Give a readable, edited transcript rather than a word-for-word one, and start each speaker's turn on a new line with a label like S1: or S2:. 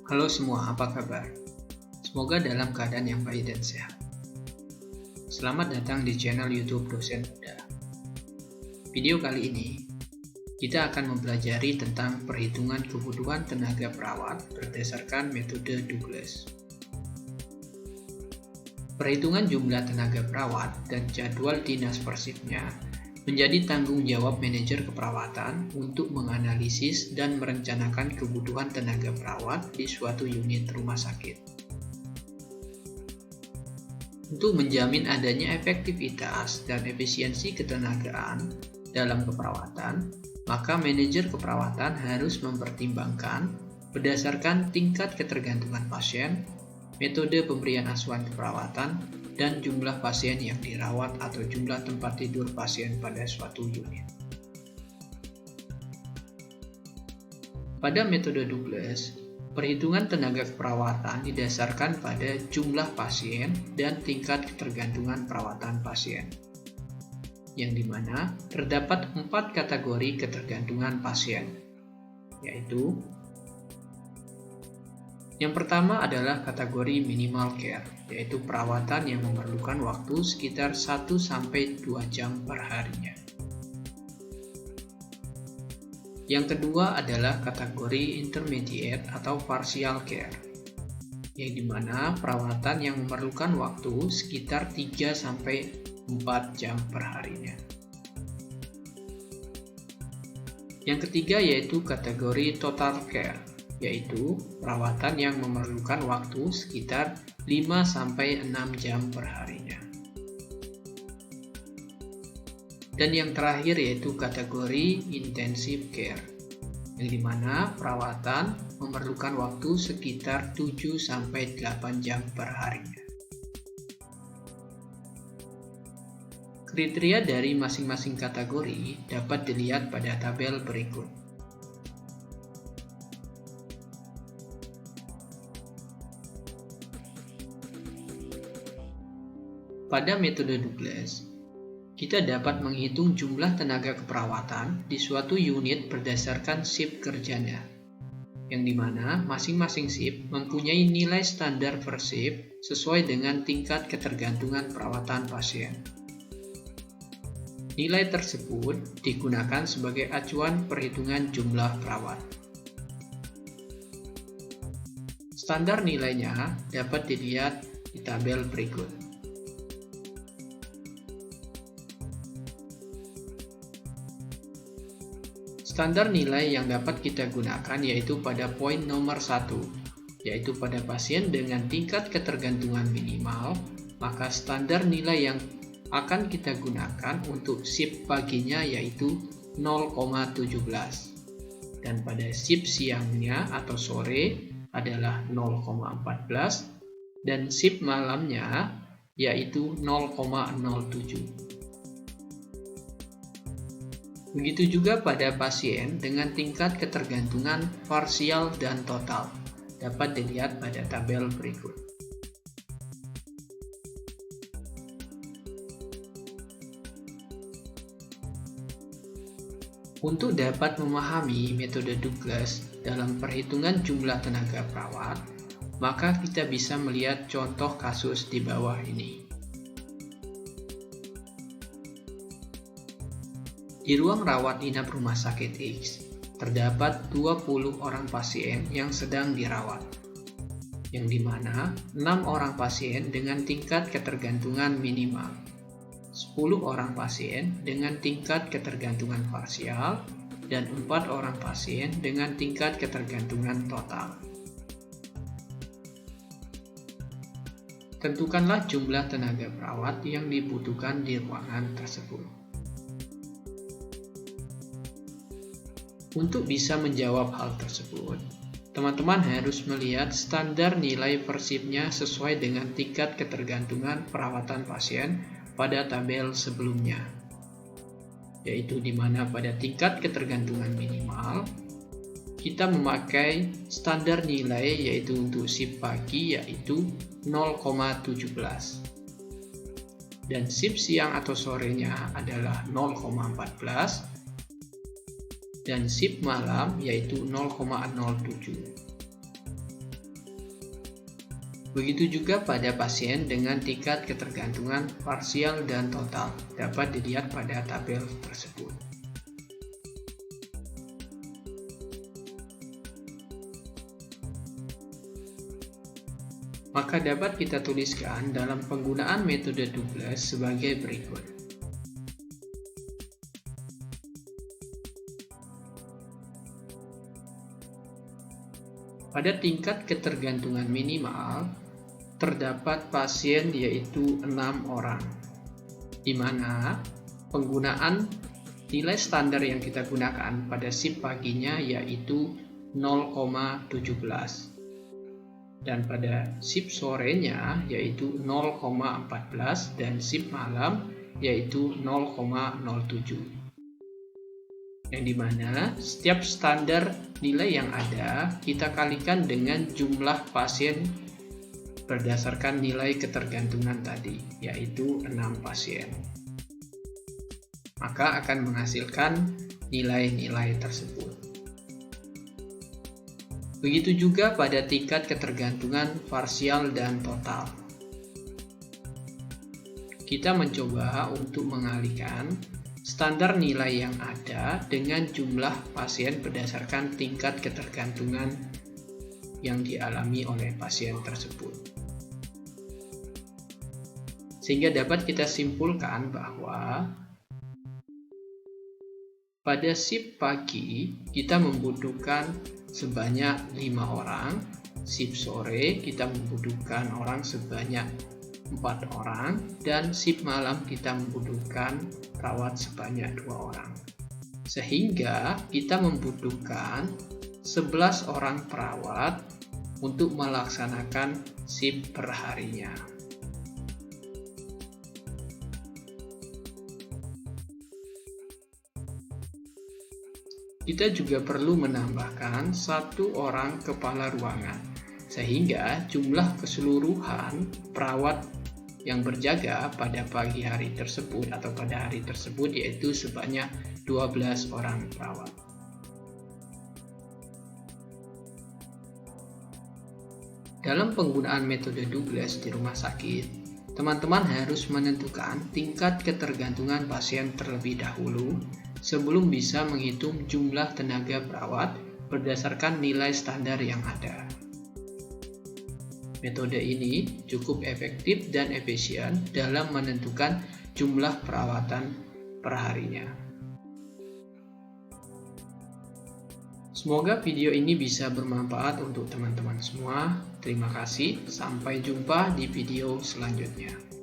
S1: Halo semua, apa kabar? Semoga dalam keadaan yang baik dan sehat. Selamat datang di channel YouTube Dosen Muda. Video kali ini, kita akan mempelajari tentang perhitungan kebutuhan tenaga perawat berdasarkan metode Douglas. Perhitungan jumlah tenaga perawat dan jadwal dinas persipnya menjadi tanggung jawab manajer keperawatan untuk menganalisis dan merencanakan kebutuhan tenaga perawat di suatu unit rumah sakit. Untuk menjamin adanya efektivitas dan efisiensi ketenagaan dalam keperawatan, maka manajer keperawatan harus mempertimbangkan berdasarkan tingkat ketergantungan pasien, metode pemberian asuhan keperawatan, dan jumlah pasien yang dirawat atau jumlah tempat tidur pasien pada suatu unit. Pada metode Douglas, perhitungan tenaga keperawatan didasarkan pada jumlah pasien dan tingkat ketergantungan perawatan pasien, yang dimana terdapat 4 kategori ketergantungan pasien, yaitu yang pertama adalah kategori minimal care, yaitu perawatan yang memerlukan waktu sekitar 1-2 jam per harinya. Yang kedua adalah kategori intermediate atau partial care, yang dimana perawatan yang memerlukan waktu sekitar 3-4 jam per harinya. Yang ketiga yaitu kategori total care, yaitu perawatan yang memerlukan waktu sekitar 5-6 jam per harinya. Dan yang terakhir yaitu kategori intensive care, yang dimana perawatan memerlukan waktu sekitar 7-8 jam per harinya. Kriteria dari masing-masing kategori dapat dilihat pada tabel berikut. Pada metode Douglas, kita dapat menghitung jumlah tenaga keperawatan di suatu unit berdasarkan shift kerjanya, yang dimana masing-masing shift mempunyai nilai standar per shift sesuai dengan tingkat ketergantungan perawatan pasien. Nilai tersebut digunakan sebagai acuan perhitungan jumlah perawat. Standar nilainya dapat dilihat di tabel berikut. Standar nilai yang dapat kita gunakan yaitu pada poin nomor 1, yaitu pada pasien dengan tingkat ketergantungan minimal, maka standar nilai yang akan kita gunakan untuk shift paginya yaitu 0,17, dan pada shift siangnya atau sore adalah 0,14, dan shift malamnya yaitu 0,07. Begitu juga pada pasien dengan tingkat ketergantungan parsial dan total, dapat dilihat pada tabel berikut. Untuk dapat memahami metode Douglas dalam perhitungan jumlah tenaga perawat, maka kita bisa melihat contoh kasus di bawah ini. Di ruang rawat inap rumah sakit X, terdapat 20 orang pasien yang sedang dirawat, yang dimana 6 orang pasien dengan tingkat ketergantungan minimal, 10 orang pasien dengan tingkat ketergantungan parsial, dan 4 orang pasien dengan tingkat ketergantungan total. Tentukanlah jumlah tenaga perawat yang dibutuhkan di ruangan tersebut. Untuk bisa menjawab hal tersebut, teman-teman harus melihat standar nilai per shift-nya sesuai dengan tingkat ketergantungan perawatan pasien pada tabel sebelumnya, yaitu di mana pada tingkat ketergantungan minimal, kita memakai standar nilai yaitu untuk shift pagi yaitu 0,17, dan shift siang atau sorenya adalah 0,14, dan shift malam yaitu 0,07. Begitu juga pada pasien dengan tingkat ketergantungan parsial dan total, dapat dilihat pada tabel tersebut. Maka dapat kita tuliskan dalam penggunaan metode Douglas sebagai berikut. Pada tingkat ketergantungan minimal, terdapat pasien yaitu 6 orang, di mana penggunaan nilai standar yang kita gunakan pada shift paginya yaitu 0,17 dan pada shift sorenya yaitu 0,14 dan shift malam yaitu 0,07. Yang dimana setiap standar nilai yang ada kita kalikan dengan jumlah pasien berdasarkan nilai ketergantungan tadi, yaitu 6 pasien. Maka akan menghasilkan nilai-nilai tersebut. Begitu juga pada tingkat ketergantungan parsial dan total. Kita mencoba untuk mengalihkan standar nilai yang ada dengan jumlah pasien berdasarkan tingkat ketergantungan yang dialami oleh pasien tersebut. Sehingga dapat kita simpulkan bahwa pada shift pagi kita membutuhkan sebanyak 5 orang, shift sore kita membutuhkan orang sebanyak 4 orang, dan shift malam kita membutuhkan perawat sebanyak 2 orang. Sehingga kita membutuhkan 11 orang perawat untuk melaksanakan shift perharinya. Kita juga perlu menambahkan 1 orang kepala ruangan, sehingga jumlah keseluruhan perawat yang berjaga pada pagi hari tersebut atau pada hari tersebut yaitu sebanyak 12 orang perawat. Dalam penggunaan metode Douglas di rumah sakit, teman-teman harus menentukan tingkat ketergantungan pasien terlebih dahulu sebelum bisa menghitung jumlah tenaga perawat berdasarkan nilai standar yang ada. Metode ini cukup efektif dan efisien dalam menentukan jumlah perawatan perharinya. Semoga video ini bisa bermanfaat untuk teman-teman semua. Terima kasih, sampai jumpa di video selanjutnya.